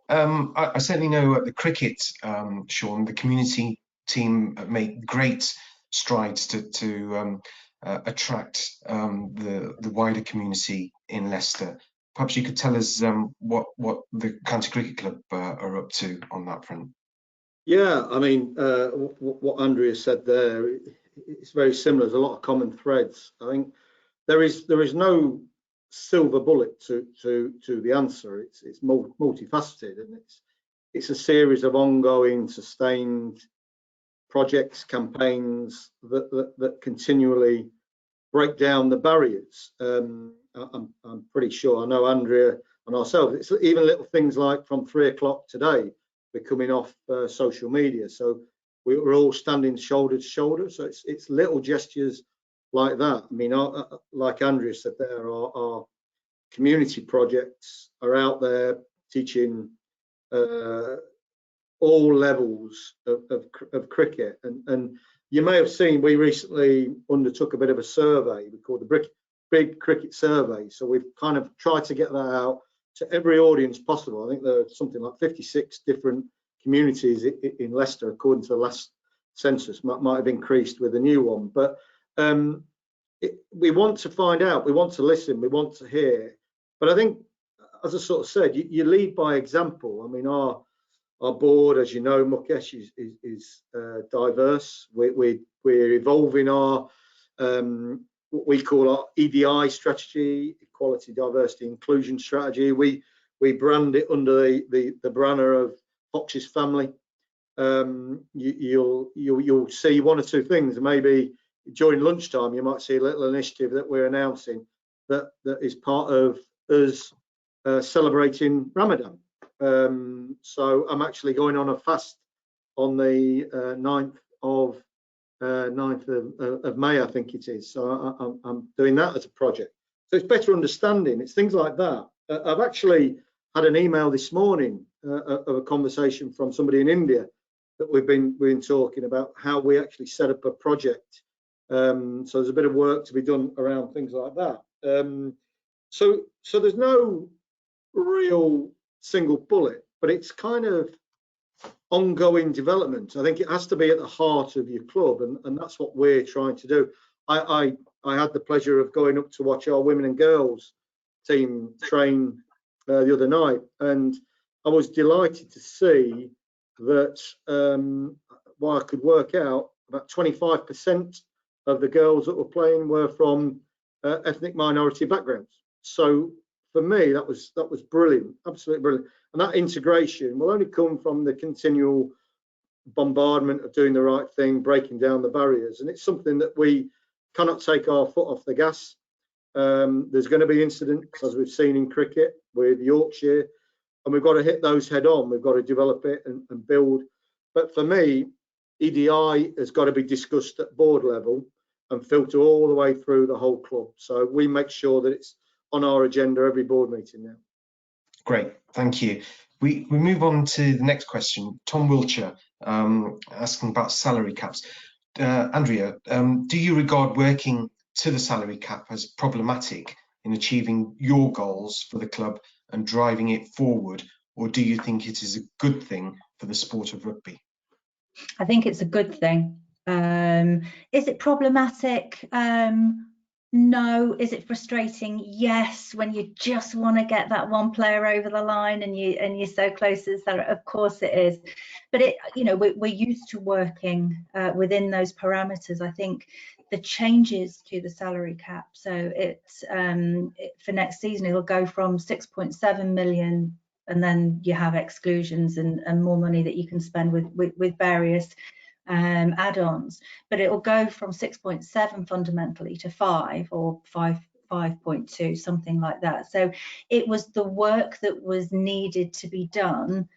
I certainly know at the cricket, Sean, the community team made great strides to attract the wider community in Leicester. Perhaps you could tell us what the County Cricket Club are up to on that front. Yeah, I mean, what Andrea said there, it's very similar. There's a lot of common threads. I think there is no silver bullet to the answer. It's multifaceted, and it's a series of ongoing, sustained projects, campaigns that continually break down the barriers. I'm pretty sure, I know Andrea and ourselves, it's even little things like from 3 o'clock today, we're coming off social media. So we're all standing shoulder to shoulder. So it's little gestures like that. I mean, like Andrea said there, our community projects are out there teaching all levels of cricket, and you may have seen we recently undertook a bit of a survey we call the Big Cricket Survey. So we've kind of tried to get that out to every audience possible. I think there are something like 56 different communities in Leicester, according to the last census. Might have increased with a new one, but we want to find out, we want to listen, we want to hear. But I think, as I sort of said, you lead by example. I mean, our board, as you know, Mukesh, is diverse. We're evolving our what we call our EDI strategy, equality, diversity, inclusion strategy. We brand it under the banner of Fox's family. You'll see one or two things. Maybe during lunchtime, you might see a little initiative that we're announcing that is part of us celebrating Ramadan. So I'm actually going on a fast on the 9th of May, I think it is. So I'm doing that as a project. So it's better understanding. It's things like that. I've actually had an email this morning of a conversation from somebody in India that we've been talking about how we actually set up a project. So there's a bit of work to be done around things like that. So there's no real single bullet, but it's kind of ongoing development. I think it has to be at the heart of your club, and that's what we're trying to do. I had the pleasure of going up to watch our women and girls team train the other night, and I was delighted to see that what I could work out, about 25% of the girls that were playing were from ethnic minority backgrounds. So for me, that was brilliant, absolutely brilliant. And that integration will only come from the continual bombardment of doing the right thing, breaking down the barriers. And it's something that we cannot take our foot off the gas. There's going to be incidents, as we've seen in cricket with Yorkshire, and we've got to hit those head on. We've got to develop it and build. But for me, EDI has got to be discussed at board level and filter all the way through the whole club. So we make sure that it's on our agenda every board meeting now. Great, thank you. We move on to the next question. Tom Wiltshire asking about salary caps. Andrea, do you regard working to the salary cap as problematic in achieving your goals for the club and driving it forward, or do you think it is a good thing for the sport of rugby? I think it's a good thing. Is it problematic? No. Is it frustrating? Yes. When you just want to get that one player over the line and you're so close to the salary, of course it is. But we're used to working within those parameters. I think the changes to the salary cap. So it's for next season, it'll go from 6.7 million. And then you have exclusions and more money that you can spend with various add-ons, but it will go from 6.7 fundamentally to 5 or 5.2, something like that. So it was the work that was needed to be done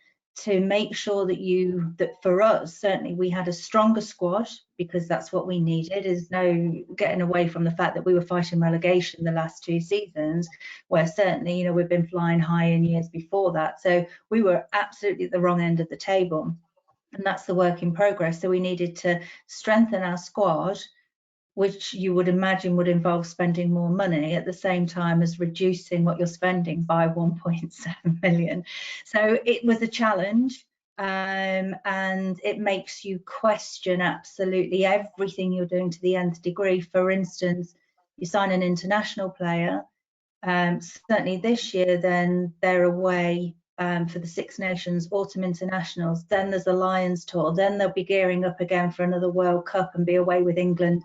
to make sure that for us, certainly we had a stronger squad, because that's what we needed. Is no getting away from the fact that we were fighting relegation the last 2 seasons, where certainly, we've been flying high in years before that. So we were absolutely at the wrong end of the table. And that's the work in progress. So we needed to strengthen our squad, which you would imagine would involve spending more money at the same time as reducing what you're spending by 1.7 million. So it was a challenge, and it makes you question absolutely everything you're doing to the nth degree. For instance, you sign an international player, certainly this year, then they're away for the Six Nations Autumn Internationals, then there's a Lions tour, then they'll be gearing up again for another World Cup and be away with England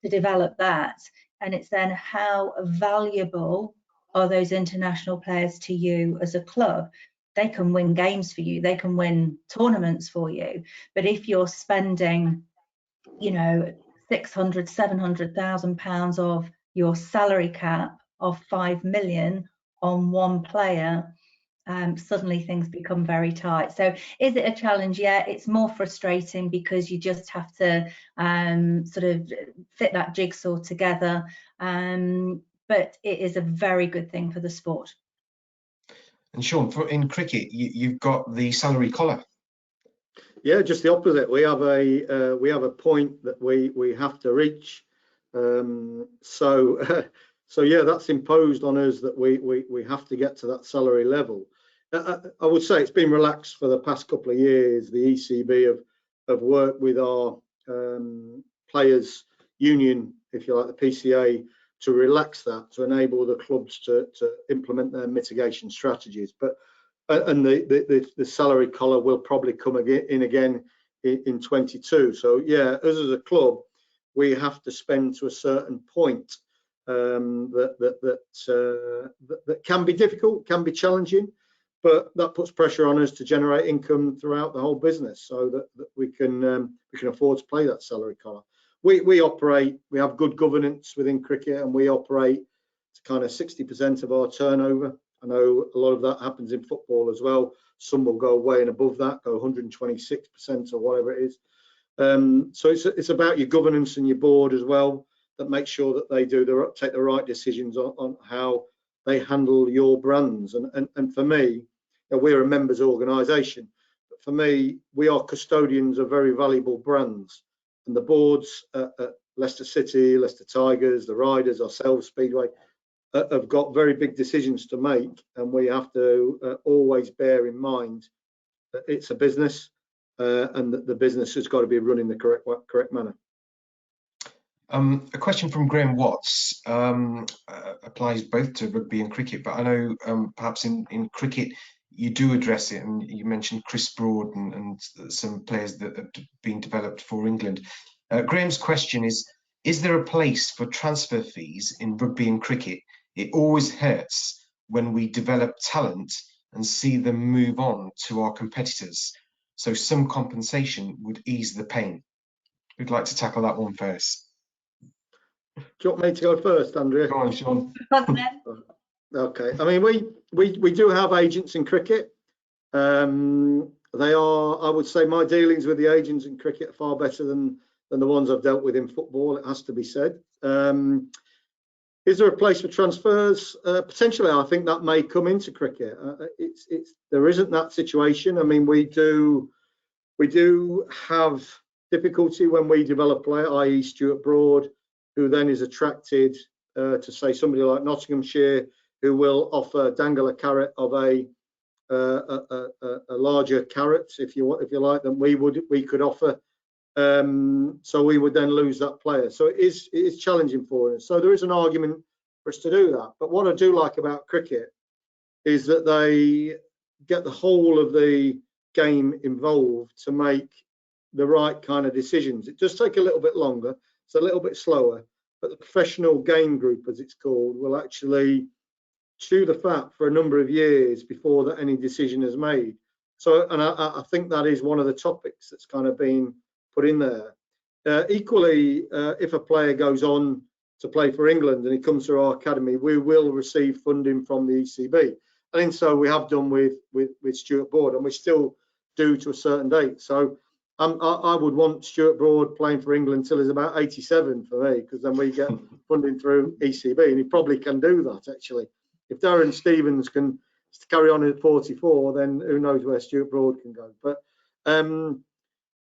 to develop that. And it's then how valuable are those international players to you as a club? They can win games for you, they can win tournaments for you, but if you're spending 600, 700,000 pounds of your salary cap of 5 million on one player, suddenly things become very tight. So is it a challenge? Yeah, it's more frustrating because you just have to sort of fit that jigsaw together, but it is a very good thing for the sport. And Sean, in cricket, you've got the salary collar. Yeah, just the opposite. We have a point that we have to reach. So yeah, that's imposed on us that we have to get to that salary level. I would say it's been relaxed for the past couple of years. The ECB have worked with our players union, if you like, the PCA, to relax that, to enable the clubs to implement their mitigation strategies. But and the salary collar will probably come again in 22. So yeah, us as a club, we have to spend to a certain point that can be difficult, can be challenging, but that puts pressure on us to generate income throughout the whole business, so that we can afford to play that salary collar. We have good governance within cricket, and we operate to kind of 60% of our turnover. I know a lot of that happens in football as well. Some will go way and above that, go 126% or whatever it is. So it's about your governance and your board as well, that make sure that they take the right decisions on how they handle your brands. And for me, we're a members organisation, but for me, we are custodians of very valuable brands. And the boards at Leicester City, Leicester Tigers, the Riders, ourselves, Speedway, have got very big decisions to make, and we have to always bear in mind that it's a business, and that the business has got to be run in the correct manner. A question from Graham Watts applies both to rugby and cricket, but I know perhaps in cricket you do address it, and you mentioned Chris Broad and some players that have been developed for England. Graham's question is there a place for transfer fees in rugby and cricket? It always hurts when we develop talent and see them move on to our competitors. So some compensation would ease the pain. Who'd like to tackle that one first? Do you want me to go first, Andrea? Go on, Sean. Okay. I mean, we do have agents in cricket. They are, I would say, my dealings with the agents in cricket are far better than the ones I've dealt with in football, it has to be said. Is there a place for transfers? Potentially, I think that may come into cricket. There isn't that situation. I mean, we do have difficulty when we develop a player, i.e. Stuart Broad, who then is attracted to say somebody like Nottinghamshire, who will dangle a carrot of a larger carrot, if you like, than we could offer. So we would then lose that player. So it is challenging for us. So there is an argument for us to do that. But what I do like about cricket is that they get the whole of the game involved to make the right kind of decisions. It does take a little bit longer, it's a little bit slower, but the professional game group, as it's called, will actually chew the fat for a number of years before that any decision is made. So, and I think that is one of the topics that's kind of been put in there. Equally, if a player goes on to play for England and he comes through our academy, we will receive funding from the ECB. I think so we have done with Stuart Broad, and we still do to a certain date. So I would want Stuart Broad playing for England till he's about 87 for me, because then we get funding through ECB, and he probably can do that actually. If Darren Stevens can carry on at 44, then who knows where Stuart Broad can go. But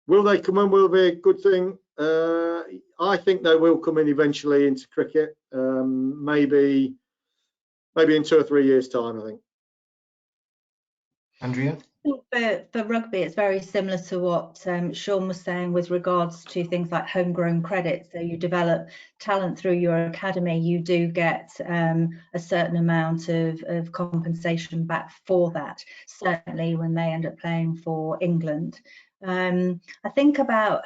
will they come in? Will it be a good thing? I think they will come in eventually into cricket, maybe in 2 or 3 years' time, I think. Andrea? For rugby, it's very similar to what Sean was saying with regards to things like homegrown credit. So you develop talent through your academy, you do get a certain amount of compensation back for that, certainly when they end up playing for England. I think about,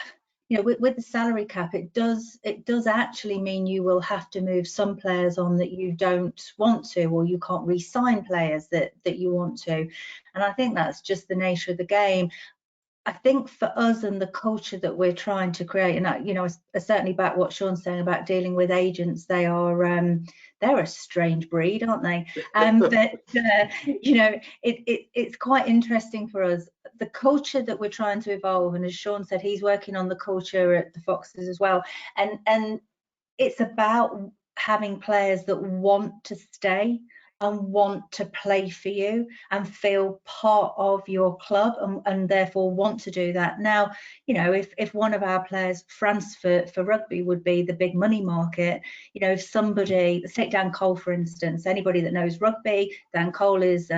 you know, with the salary cap, it does actually mean you will have to move some players on that you don't want to, or you can't re-sign players that you want to. And I think that's just the nature of the game. I think for us and the culture that we're trying to create, and you know, I certainly back what Sean's saying about dealing with agents. They are they're a strange breed, aren't they? But you know, it's quite interesting for us, the culture that we're trying to evolve. And as Sean said, he's working on the culture at the Foxes as well, and it's about having players that want to stay and want to play for you and feel part of your club, and therefore want to do that. Now, you know, if one of our players, France for rugby would be the big money market, you know, if somebody, let's take Dan Cole for instance, anybody that knows rugby, Dan Cole is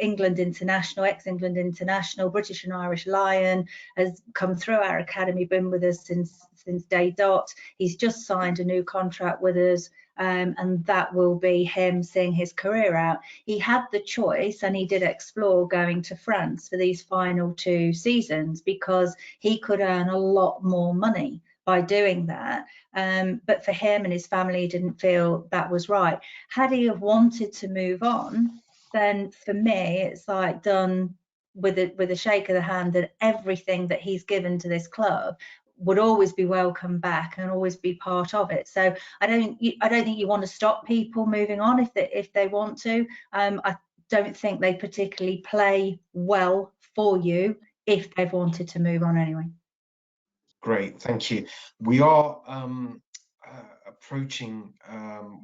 England international, ex-England international, British and Irish Lion, has come through our academy, been with us since day dot. He's just signed a new contract with us. And that will be him seeing his career out. He had the choice, and he did explore going to France for these final 2 seasons, because he could earn a lot more money by doing that. But for him and his family, he didn't feel that was right. Had he have wanted to move on, then for me, it's like done with a shake of the hand, that everything that he's given to this club would always be welcome back and always be part of it. So I don't think you want to stop people moving on if they want to. I don't think they particularly play well for you if they've wanted to move on anyway. Great, thank you. We are approaching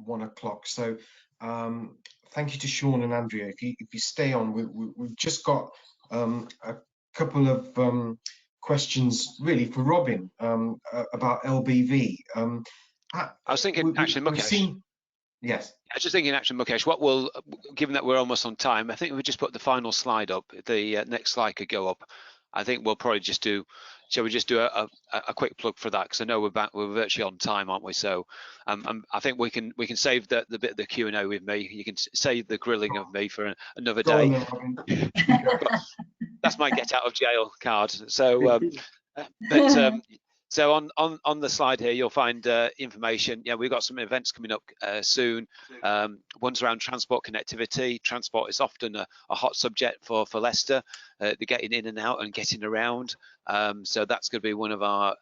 1 o'clock, so thank you to Sean and Andrea. If you stay on, we've just got a couple of questions really for Robin about LBV. I was thinking, actually, Mukesh. Yes. I was just thinking, actually, Mukesh, what will, given that we're almost on time, I think we just put the final slide up. The next slide could go up. I think we'll probably just do, shall we just do a quick plug for that? Because I know we're virtually on time, aren't we? So I think we can save the bit of the Q&A with me. You can save the grilling of me for another day. That's my get out of jail card. So so on the slide here, you'll find information. Yeah, we've got some events coming up soon. One's around transport connectivity. Transport is often a hot subject for Leicester. The getting in and out and getting around. So that's going to be one of our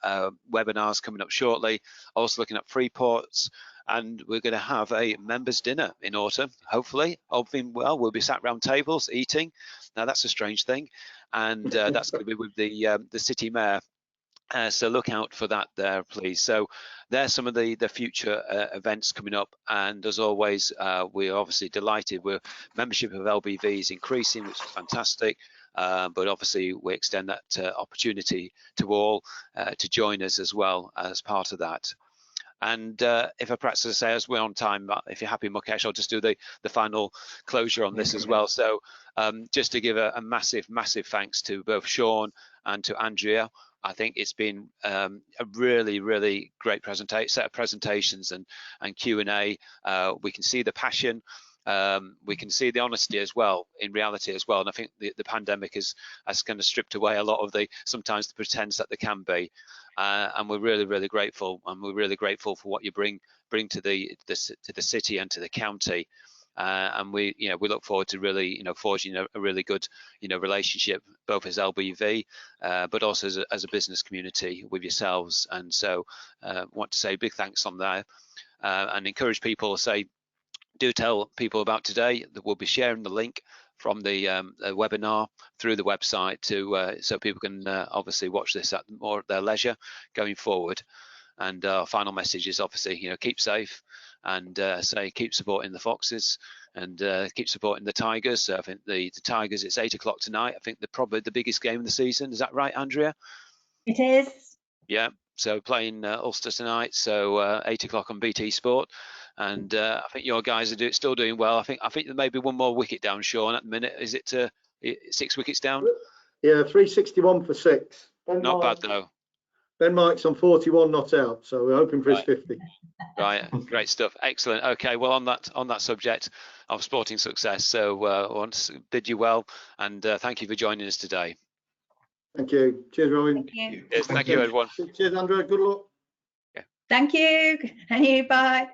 webinars coming up shortly. Also looking at free ports. And we're going to have a members' dinner in autumn, hopefully. All being well, we'll be sat round tables eating. Now, that's a strange thing. And that's going to be with the city mayor. So look out for that there, please. So there's some of the future events coming up. And as always, we're obviously delighted. Membership of LBV is increasing, which is fantastic. But obviously, we extend that opportunity to all to join us as well as part of that. And if I perhaps, as I say, as we're on time, if you're happy, Mukesh, I'll just do the final closure on this as well. So just to give a massive thanks to both Sean and to Andrea. I think it's been a really great set of presentations and Q&A. We can see the passion. We can see the honesty as well, in reality as well. And I think the pandemic has kind of stripped away a lot of sometimes the pretense that there can be. And we're really grateful, and we're really grateful for what you bring to the city and to the county. And we look forward to really forging a really good relationship, both as LBV but also as a business community with yourselves. And so want to say big thanks on there, and encourage people to say, do tell people about today. That we'll be sharing the link from the webinar through the website so people can obviously watch this at their leisure going forward. And our final message is obviously keep safe, and keep supporting the Foxes, and keep supporting the Tigers. I think the Tigers, it's 8 o'clock tonight. I think they're probably the biggest game of the season. Is that right, Andrea? It is. Yeah, so playing Ulster tonight, so 8 o'clock on BT Sport. And I think your guys are still doing well. I think there may be one more wicket down, Sean, at the minute. Is it 6 wickets down? Yeah, 361 for 6. Not bad though. Ben Mike's on 41 not out, so we're hoping for his 50. Right, great stuff, excellent. Okay, well, on that subject of sporting success, so I want to bid you well, and thank you for joining us today. Thank you. Cheers, Robin. Thank you. Yes, thank you, everyone. Cheers, Andrea. Good luck. Thank you. And you. Bye.